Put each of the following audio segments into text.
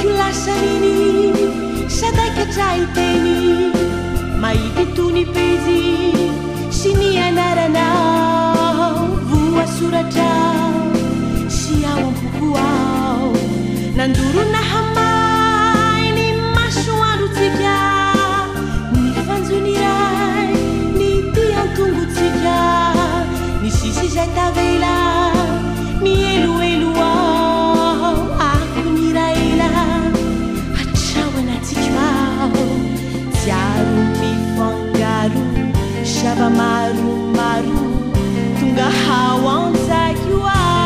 saiko lasaniny sadakatraiteny mahity tony pezy sy ny anaranao voasoratra sy ao am-poko ao nandorona hamay ny masoandrotsika ny fanjoniray ny tiantongotsika ny sisy zay tavela mieloelo ao ako niraela atrao anatsika ao jiaro mifangaro sava maromaro tonga hao antsaiky ao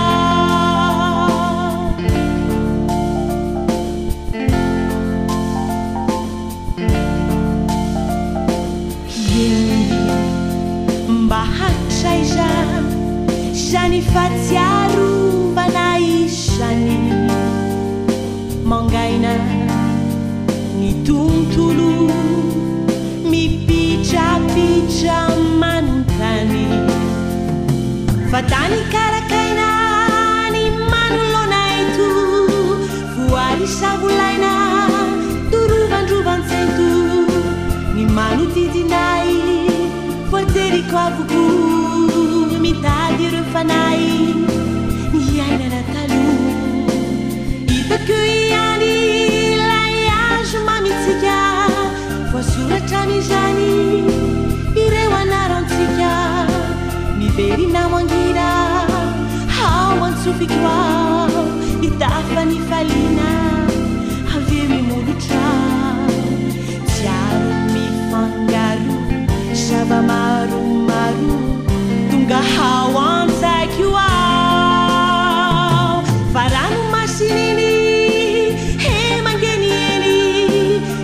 mba hatraiza zany fatsiarovana isany mangaina ny tontolo mipitrapitra manontany fatany karakaina ny manolonaito voary savolaina dorovandrovantsento ny manotidinay voateriko avoko mitady ireo fanay ny ainana taloha hitako ihany lay azo mamitsika voasoratra n'izany ireo anarantsika miverina mangina ao antsofiko ao hitafa ny falina aveo mimolotra jiaro mifangaro sava maromaro tonga hao antsaiky ao farano masininy he mangenieny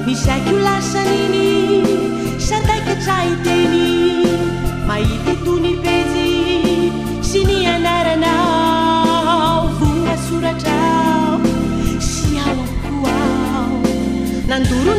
ny saiko lasaniny sadakatraiteny mahity tony pezy sy ny anaranao voasoratrao sy ao amko ao nandoro